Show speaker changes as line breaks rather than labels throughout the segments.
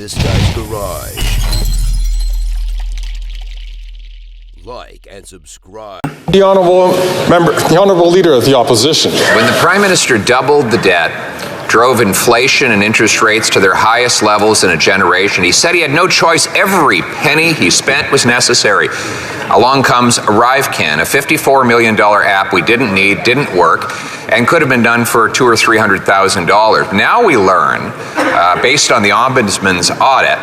this guy's garage. Like and subscribe.
The honourable leader of the opposition.
When the Prime Minister doubled the debt, drove inflation and interest rates to their highest levels in a generation, he said he had no choice. Every penny he spent was necessary. Along comes ArriveCan, a $54 million app we didn't need, didn't work, and could have been done for $200,000 or $300,000. Now we learn, based on the Ombudsman's audit,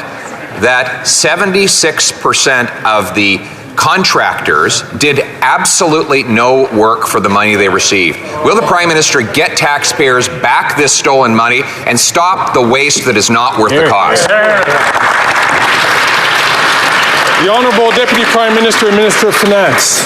that 76% of the contractors did absolutely no work for the money they received. Will the Prime Minister get taxpayers back this stolen money and stop the waste that is not worth the cost?
The Honourable Deputy Prime Minister and Minister of Finance.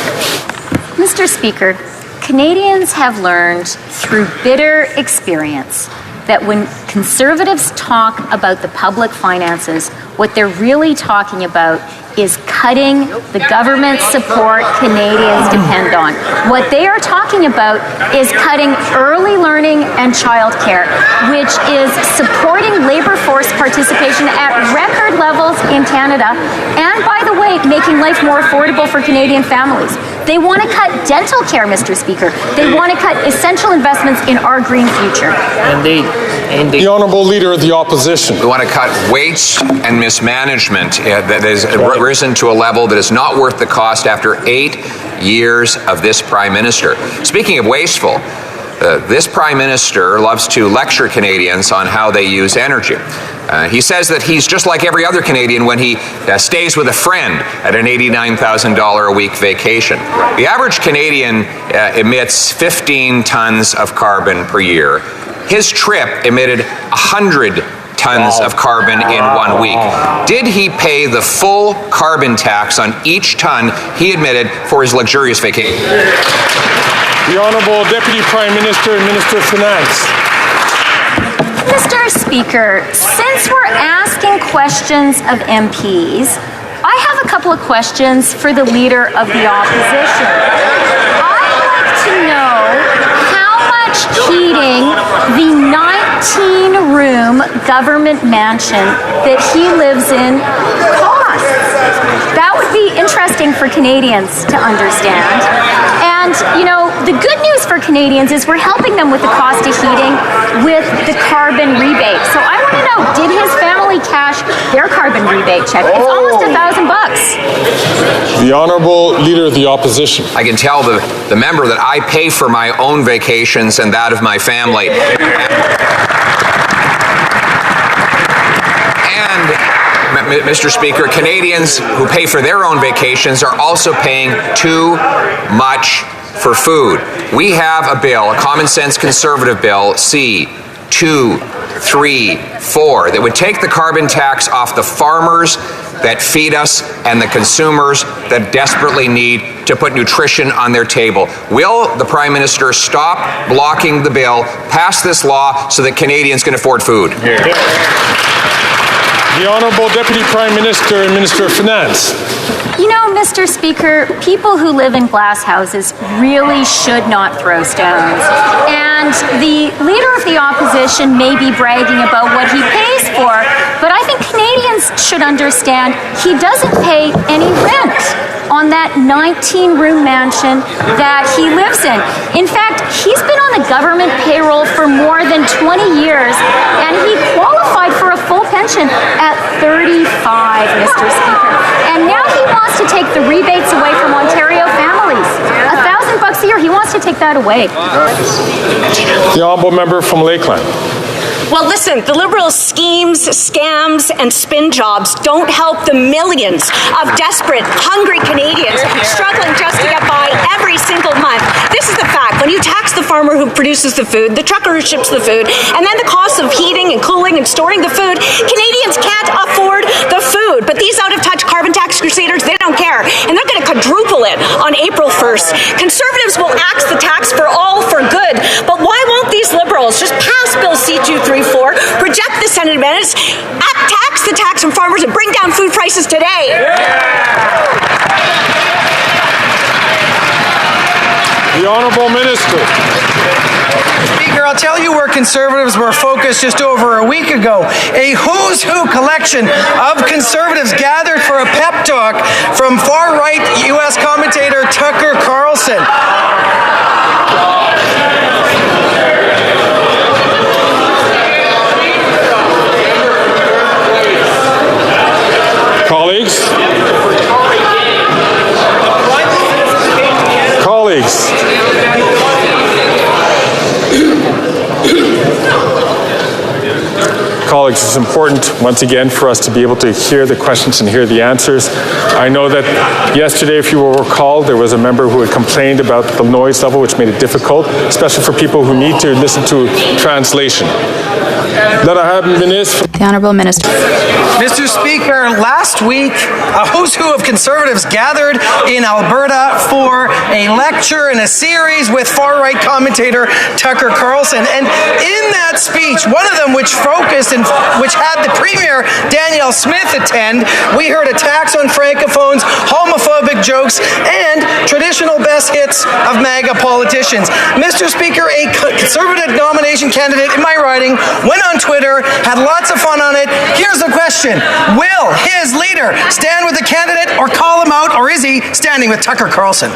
Mr. Speaker, Canadians have learned through bitter experience that when Conservatives talk about the public finances, what they're really talking about is cutting the government support Canadians depend on. What they are talking about is cutting early learning and childcare, which is supporting labour force participation at record levels in Canada, and by the way, making life more affordable for Canadian families. They want to cut dental care, Mr. Speaker. They want to cut essential investments in our green future.
Indeed.
The Honourable Leader of the Opposition.
We want to cut waste and mismanagement that has risen to a level that is not worth the cost after 8 years of this Prime Minister. Speaking of wasteful, this Prime Minister loves to lecture Canadians on how they use energy. He says that he's just like every other Canadian when he stays with a friend at an $89,000 a week vacation. The average Canadian emits 15 tons of carbon per year. His trip emitted 100 tons of carbon in 1 week. Did he pay the full carbon tax on each ton he emitted for his luxurious vacation?
The Honourable Deputy Prime Minister and Minister of Finance.
Mr. Speaker, since we're asking questions of MPs, I have a couple of questions for the Leader of the Opposition. I'd like to know how much heating the 19-room government mansion that he lives in costs. That would be interesting for Canadians to understand. And, you know, the good news for Canadians is we're helping them with the cost of heating with the carbon rebate. So I want to know, did his family cash their carbon rebate check? It's almost $1,000.
The Honourable Leader of the Opposition.
I can tell the member that I pay for my own vacations and that of my family. And, Mr. Speaker, Canadians who pay for their own vacations are also paying too much for food. We have a bill, a common sense Conservative bill, C-234, that would take the carbon tax off the farmers that feed us and the consumers that desperately need to put nutrition on their table. Will the Prime Minister stop blocking the bill, pass this law so that Canadians can afford food?
The Honourable Deputy Prime Minister and Minister of Finance.
You know, Mr. Speaker, people who live in glass houses really should not throw stones. And the Leader of the Opposition may be bragging about what he pays for, but I think Canadians should understand he doesn't pay any rent on that 19-room mansion that he lives in. In fact, he's been on the government payroll for more than 20 years, and he qualified for a full pension at 35, Mr. Speaker. And now he wants to take the rebates away from Ontario families. $1,000 a year, he wants to take that away.
The Honourable Member from Lakeland.
Well, listen, the Liberals' schemes, scams, and spin jobs don't help the millions of desperate, hungry Canadians struggling just to get by every single month. This is the fact. When you tax the farmer who produces the food, the trucker who ships the food, and then the cost of heating and cooling and storing the food, Canadians can't afford the food. But these out-of-touch carbon tax crusaders, they don't care. And they're going to quadruple it on April 1st. Conservatives will axe the tax for all for good. But why won't these Liberals just pass Bill C-234, reject the Senate amendments, tax the tax on farmers, and bring down food prices today?
The Honourable Minister.
Speaker,
I'll tell you where Conservatives were focused just over a week ago. A who's who collection of Conservatives gathered for a pep talk from far-right U.S. commentator Tucker Carlson.
Colleagues, it's important, once again, for us to be able to hear the questions and hear the answers. I know that yesterday, if you will recall, there was a member who had complained about the noise level, which made it difficult, especially for people who need to listen to translation.
The Honourable Minister.
Mr. Speaker, last week, a who's who of Conservatives gathered in Alberta for a lecture and a series with far-right commentator Tucker Carlson. And in that speech, one of them which focused and which had the Premier Danielle Smith attend, we heard attacks on francophones, homophobic jokes, and traditional best hits of MAGA politicians. Mr. Speaker, a Conservative nomination candidate in my riding went on Twitter, had lots of fun on it. Here's the question. Will his leader stand with the candidate or call him out, or is he standing with Tucker Carlson?